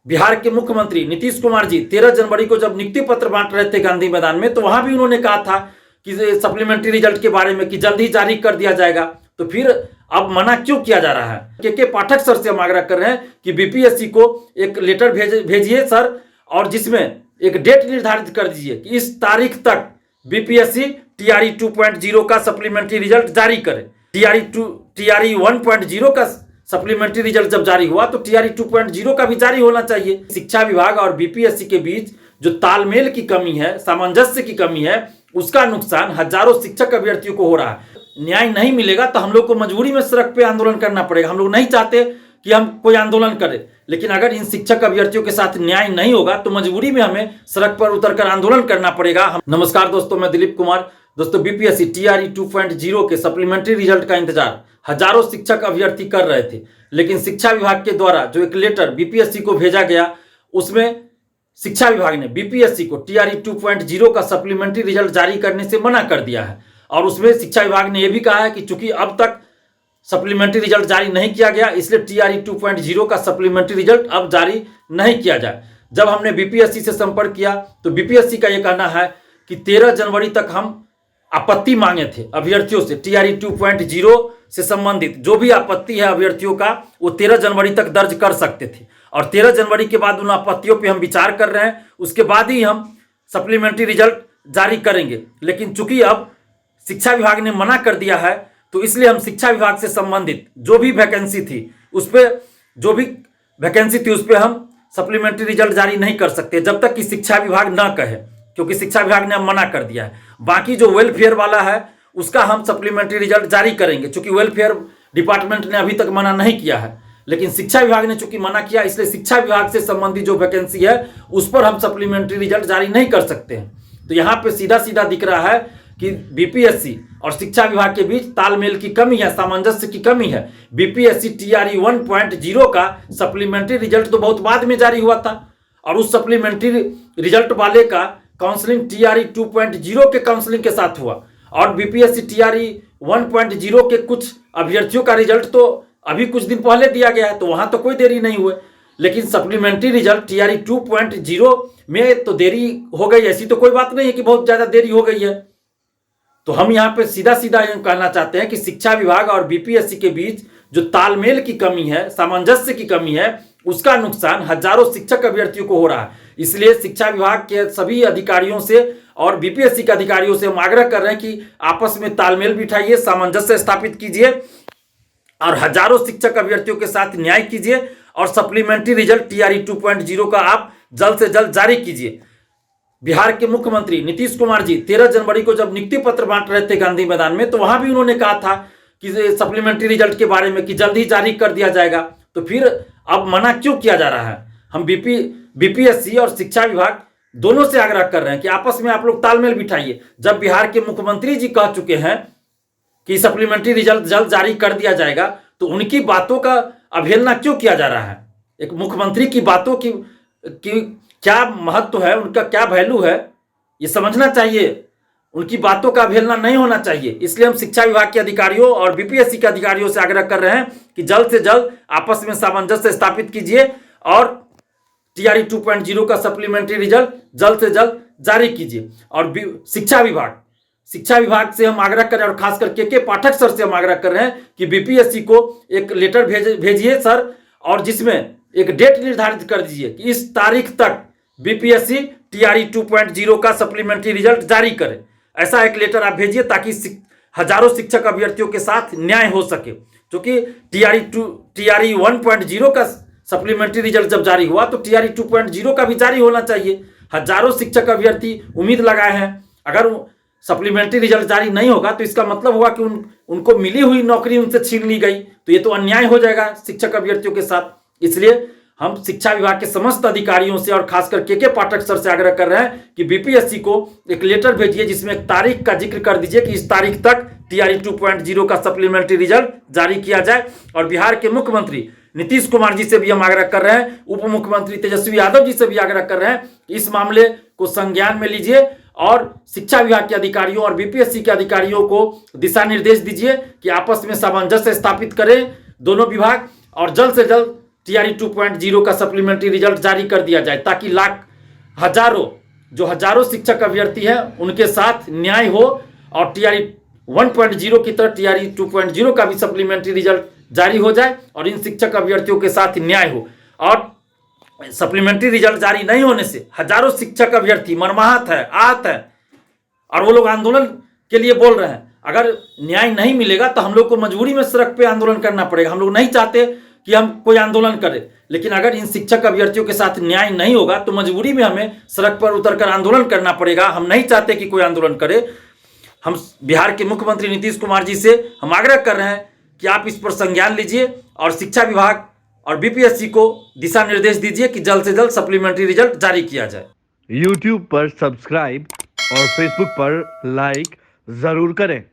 बिहार के मुख्यमंत्री नीतीश कुमार जी 13 जनवरी को जब नियुक्ति पत्र बांट रहे थे गांधी मैदान में, तो वहां भी उन्होंने कहा था कि सप्लीमेंट्री रिजल्ट के बारे में कि जल्द ही जारी कर दिया जाएगा। तो फिर अब मना क्यों किया जा रहा है? के पाठक सर से हम आग्रह कर रहे हैं कि बीपीएससी को एक लेटर भेजिए सर, और जिसमें एक डेट निर्धारित कर दीजिए कि इस तारीख तक बीपीएससी टीआरई 2.0 का सप्लीमेंट्री रिजल्ट जारी करे। टीआरई 1.0 का सप्लीमेंट्री रिजल्ट जब जारी हुआ तो टीआरई 2.0 का भी जारी होना चाहिए। शिक्षा विभाग और बीपीएससी के बीच जो तालमेल की कमी है, सामंजस्य की कमी है, उसका नुकसान हजारों शिक्षक अभ्यर्थियों को हो रहा है। न्याय नहीं मिलेगा तो हम लोग को मजबूरी में सड़क पे आंदोलन करना पड़ेगा। हम लोग नहीं चाहते कि हम कोई आंदोलन करें, लेकिन अगर इन शिक्षक अभ्यर्थियों के साथ न्याय नहीं होगा तो मजबूरी में हमें सड़क पर उतरकर आंदोलन करना पड़ेगा। नमस्कार दोस्तों, मैं दिलीप कुमार। दोस्तों, बीपीएससी टीआरई 2.0 के सप्लीमेंट्री रिजल्ट का इंतजार हजारों शिक्षक अभ्यर्थी कर रहे थे, लेकिन शिक्षा विभाग के द्वारा जो एक लेटर बीपीएससी को भेजा गया, उसमें शिक्षा विभाग ने बीपीएससी को टीआरई 2.0 का सप्लीमेंट्री रिजल्ट जारी करने से मना कर दिया है। और उसमें शिक्षा विभाग ने यह भी कहा है कि चूंकि अब तक सप्लीमेंट्री रिजल्ट जारी नहीं किया गया, इसलिए टीआरई 2.0 का सप्लीमेंट्री रिजल्ट अब जारी नहीं किया जाए। जब हमने बीपीएससी से संपर्क किया तो बीपीएससी का यह कहना है कि 13 जनवरी तक हम आपत्ति मांगे थे अभ्यर्थियों से। टीआरई 2.0 से संबंधित जो भी आपत्ति है अभ्यर्थियों का, वो 13 जनवरी तक दर्ज कर सकते थे, और 13 जनवरी के बाद उन आपत्तियों पे हम विचार कर रहे हैं। उसके बाद ही हम सप्लीमेंट्री रिजल्ट जारी करेंगे। लेकिन चूंकि अब शिक्षा विभाग ने मना कर दिया है, तो इसलिए हम शिक्षा विभाग से संबंधित जो भी वैकेंसी थी उस पर हम सप्लीमेंट्री रिजल्ट जारी नहीं कर सकते जब तक कि शिक्षा विभाग ना कहे, क्योंकि शिक्षा विभाग ने मना कर दिया है। बाकी जो वेलफेयर वाला है उसका हम सप्लीमेंट्री रिजल्ट जारी करेंगे, क्योंकि वेलफेयर डिपार्टमेंट ने अभी तक मना नहीं किया है। लेकिन शिक्षा विभाग ने चूंकि मना किया, इसलिए शिक्षा विभाग से संबंधित जो वैकेंसी है उस पर हम सप्लीमेंट्री रिजल्ट जारी नहीं कर सकते हैं। तो यहाँ पे सीधा सीधा दिख रहा है कि बीपीएससी और शिक्षा विभाग के बीच तालमेल की कमी है, सामंजस्य की कमी है। बीपीएससी टीआरई 1.0 का सप्लीमेंट्री रिजल्ट तो बहुत बाद में जारी हुआ था, और उस सप्लीमेंट्री रिजल्ट वाले का काउंसलिंग टीआरई 2.0 के काउंसलिंग के साथ हुआ, और बीपीएससी टीआरई 1.0 के कुछ अभ्यर्थियों का रिजल्ट तो अभी कुछ दिन पहले दिया गया है, तो वहां तो कोई देरी नहीं हुई। लेकिन सप्लीमेंट्री रिजल्ट टीआरई 2.0 में तो देरी हो गई, ऐसी तो कोई बात नहीं है कि बहुत ज्यादा देरी हो गई है। तो हम यहाँ पे सीधा सीधा कहना चाहते हैं कि शिक्षा विभाग और बीपीएससी के बीच जो तालमेल की कमी है, सामंजस्य की कमी है, उसका नुकसान हजारों शिक्षक अभ्यर्थियों को हो रहा है। इसलिए शिक्षा विभाग के सभी अधिकारियों से और बीपीएससी के अधिकारियों से हम आग्रह कर रहे हैं कि आपस में तालमेल बिठाइए, सामंजस्य स्थापित कीजिए, और हजारों शिक्षक अभ्यर्थियों के साथ न्याय कीजिए, और सप्लीमेंट्री रिजल्ट टीआरई 2.0 का आप जल्द से जल्द जारी कीजिए। बिहार के मुख्यमंत्री नीतीश कुमार जी 13 जनवरी को जब नियुक्ति पत्र बांट रहे थे गांधी मैदान में, तो वहां भी उन्होंने कहा था कि सप्लीमेंट्री रिजल्ट के बारे में कि जल्द ही जारी कर दिया जाएगा। तो फिर अब मना क्यों किया जा रहा है? हम बीपीएससी और शिक्षा विभाग दोनों से आग्रह कर रहे हैं कि आपस में आप लोग तालमेल बिठाइए। जब बिहार के मुख्यमंत्री जी कह चुके हैं कि सप्लीमेंट्री रिजल्ट जल्द जारी कर दिया जाएगा, तो उनकी बातों का अवहेलना क्यों किया जा रहा है? एक मुख्यमंत्री की बातों की क्या महत्व है, उनका क्या वैल्यू है, ये समझना चाहिए। उनकी बातों का अवहेलना नहीं होना चाहिए। इसलिए हम शिक्षा विभाग के अधिकारियों और बीपीएससी के अधिकारियों से आग्रह कर रहे हैं कि जल्द से जल्द आपस में सामंजस्य स्थापित कीजिए, और टीआरई 2.0 का सप्लीमेंट्री रिजल्ट जल्द से जल्द जारी कीजिए। और शिक्षा विभाग से हम आग्रह कर रहे हैं, और खासकर के पाठक सर से हम आग्रह कर रहे हैं कि बीपीएससी को एक लेटर भेजिए सर, और जिसमें एक डेट निर्धारित कर दीजिए कि इस तारीख तक बीपीएससी टीआरई 2.0 का सप्लीमेंट्री रिजल्ट जारी करे। ऐसा एक लेटर आप भेजिए ताकि हजारों शिक्षक अभ्यर्थियों के साथ न्याय हो सके। क्योंकि टीआरई 1.0 का सप्लीमेंट्री रिजल्ट जब जारी हुआ तो टीआरई 2.0 का भी जारी होना चाहिए। हजारों शिक्षक अभ्यर्थी उम्मीद लगाए हैं। अगर सप्लीमेंट्री रिजल्ट जारी नहीं होगा तो इसका मतलब होगा कि उनको मिली हुई नौकरी उनसे छीन ली गई, तो ये तो अन्याय हो जाएगा शिक्षक अभ्यर्थियों के साथ। इसलिए हम शिक्षा विभाग के समस्त अधिकारियों से और खासकर के पाठक सर से आग्रह कर रहे हैं कि बीपीएससी को एक लेटर भेजिए, जिसमें एक तारीख का जिक्र कर दीजिए कि इस तारीख तक टीआरई 2.0 का सप्लीमेंट्री रिजल्ट जारी किया जाए। और बिहार के मुख्यमंत्री नीतीश कुमार जी से भी हम आग्रह कर रहे हैं, उप मुख्यमंत्री तेजस्वी यादव जी से भी आग्रह कर रहे हैं कि इस मामले को संज्ञान में लीजिए, और शिक्षा विभाग के अधिकारियों और बीपीएससी के अधिकारियों को दिशा निर्देश दीजिए कि आपस में सामंजस्य स्थापित करें दोनों विभाग, और जल्द से जल्द TRE 2.0 का सप्लीमेंट्री रिजल्ट जारी कर दिया जाए, ताकि हजारों शिक्षक अभ्यर्थी हैं उनके साथ न्याय हो और TRE 1.0 की तरह TRE 2.0 का भी सप्लीमेंट्री रिजल्ट जारी हो जाए और इन शिक्षक अभ्यर्थियों के साथ न्याय हो। और सप्लीमेंट्री रिजल्ट जारी नहीं होने से हजारों शिक्षक अभ्यर्थी मर्माहत है, आहत है और वो लोग आंदोलन के लिए बोल रहे हैं। अगर न्याय नहीं मिलेगा तो हम लोग को मजबूरी में सड़क पे आंदोलन करना पड़ेगा। हम लोग नहीं चाहते कि हम कोई आंदोलन करें, लेकिन अगर इन शिक्षक अभ्यर्थियों के साथ न्याय नहीं होगा तो मजबूरी में हमें सड़क पर उतरकर आंदोलन करना पड़ेगा। हम नहीं चाहते कि कोई आंदोलन करे। हम बिहार के मुख्यमंत्री नीतीश कुमार जी से हम आग्रह कर रहे हैं कि आप इस पर संज्ञान लीजिए और शिक्षा विभाग और BPSC को दिशा निर्देश दीजिए कि जल्द से जल्द सप्लीमेंट्री रिजल्ट जारी किया जाए। YouTube पर सब्सक्राइब और Facebook पर लाइक जरूर करें।